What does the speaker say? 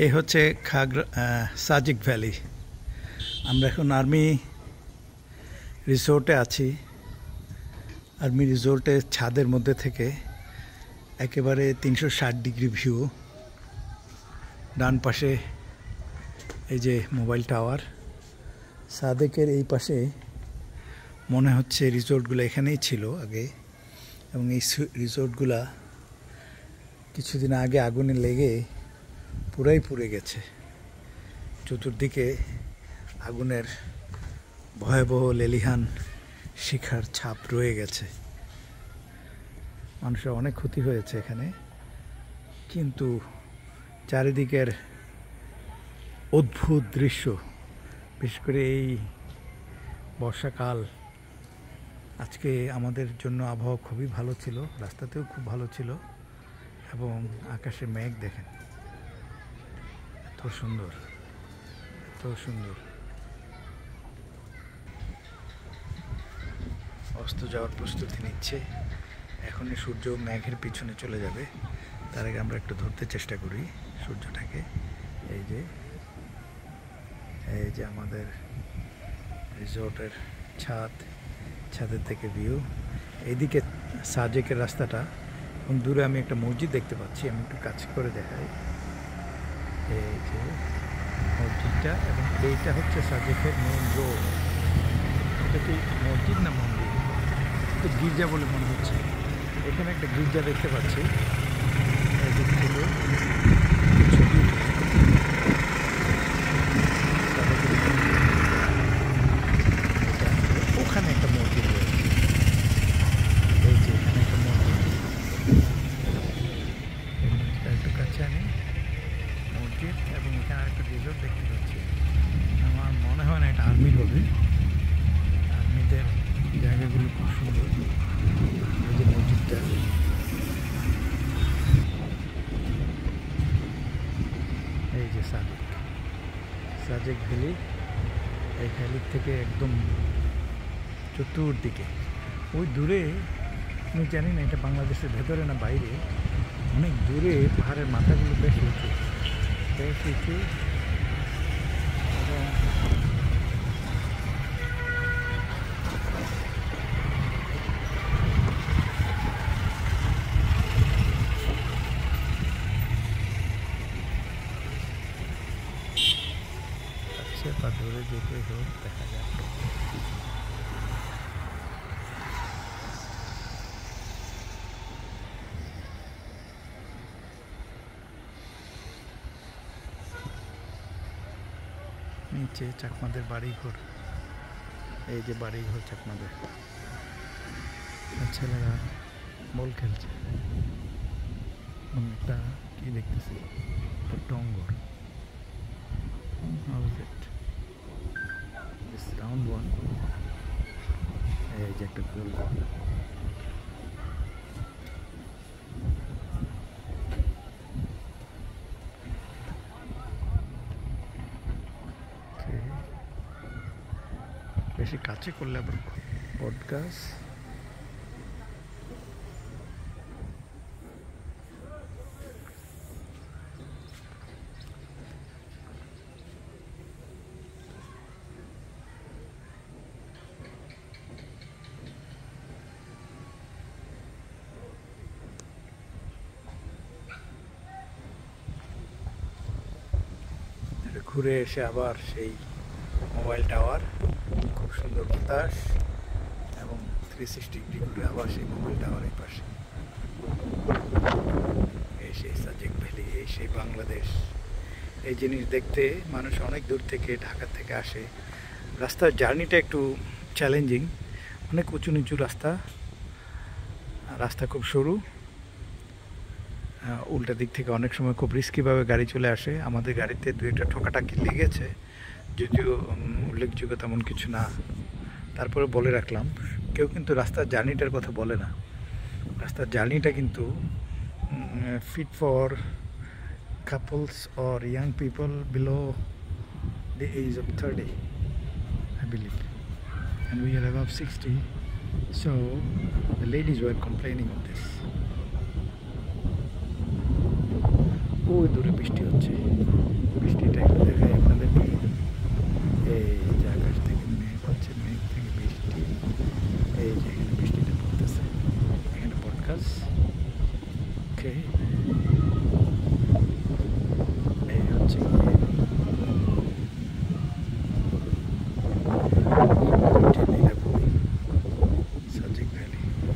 এই হচ্ছে সাজেক ভ্যালি। আমরা এখন আর্মি রিসোর্টে আছি। আর্মি রিসোর্টের ছাদের মধ্যে থেকে একেবারে 360 ডিগ্রি ভিউ। ডান পাশে এই যে মোবাইল টাওয়ার। সাদেকের এই পাশে মনে হচ্ছে রিসোর্টগুলো এখানেই ছিল আগে, এবং এই রিসোর্টগুলা কিছুদিন আগে আগুনে লেগে পুরাই পুড়ে গেছে। চতুর্দিকে আগুনের ভয়াবহ লেলিহান শিখার ছাপ রয়ে গেছে। মানুষের অনেক ক্ষতি হয়েছে এখানে, কিন্তু চারিদিকের অদ্ভুত দৃশ্য, বিশেষ করে এই বর্ষাকাল। আজকে আমাদের জন্য আবহাওয়া খুবই ভালো ছিল, রাস্তাতেও খুব ভালো ছিল, এবং আকাশে মেঘ দেখেন, এত সুন্দর, এত সুন্দর। অস্ত যাওয়ার প্রস্তুতি নিচ্ছে। এখনই সূর্য মেঘের পিছনে চলে যাবে, তার আগে আমরা একটু ধরতে চেষ্টা করি সূর্যটাকে। এই যে আমাদের রিসোর্টের ছাদের থেকে ভিউ। এইদিকে সাজেকের রাস্তাটা, এবং দূরে আমি একটা মসজিদ দেখতে পাচ্ছি। আমি একটু কাছে করে দেখাই। এই যে মসজিদটা, এবং এইটা হচ্ছে সাজেকের মেন রোড। এটা কি মসজিদ না মন্দির? তো গির্জা বলে মনে হচ্ছে। এখানে একটা গির্জা দেখতে পাচ্ছি। ওখানে একটা মসজিদ রয়েছে। এই যে এখানে একটা মসজিদ, একটু কাছে আনি মসজিদ, এবং এখানে একটা রিসোর্ট দেখতে পাচ্ছি। আমার মনে হয় না এটা আর্মির হবে। আর্মিদের জায়গাগুলো খুব সুন্দর। এই যে মসজিদটা, এই যে সাজেক ভ্যালি। এই ভ্যালির থেকে একদম চতুর্দিকে ওই দূরে, আমি জানি না এটা বাংলাদেশের ভেতরে না বাইরে, অনেক দূরে পাহাড়ের মাথাগুলো বেশ উঁচু, এবং পা ধরে যেতে হোক দেখা যাক। নিচে চাকমাদের বাড়িঘর। এই যে বাড়িঘর চাকমাদের, ছেলেরা বল খেলছে, এবং একটা কি দেখতেছি টঙ্গর। How is it? This round one. এই যে একটা গোল। বেশি কাছে করলে আবার বটগাছ। ঘুরে এসে আবার সেই মোবাইল টাওয়ার, খুব সুন্দর বাতাস, এবং 360 ডিগ্রি ঘুরে আবার সেই মোবাইল টাওয়ার এই পাশে। এই সেই সাজেক ভ্যালি, এই সেই বাংলাদেশ। এই জিনিস দেখতে মানুষ অনেক দূর থেকে, ঢাকা থেকে আসে। রাস্তার জার্নিটা একটু চ্যালেঞ্জিং, অনেক উঁচু নিচু রাস্তা খুব সরু। উল্টা দিক থেকে অনেক সময় খুব রিস্কিভাবে গাড়ি চলে আসে। আমাদের গাড়িতে 2-1টা ঠোকাটাকি লেগেছে, যদিও উল্লেখযোগ্য তেমন কিছু না। তারপরে বলে রাখলাম, কেউ কিন্তু রাস্তার জার্নিটার কথা বলে না। রাস্তার জার্নিটা কিন্তু fit for couples or young people below the age of 30, I believe, and we are above 60, so the ladies were complaining of this. ওই দূরে বৃষ্টি হচ্ছে। us. Okay.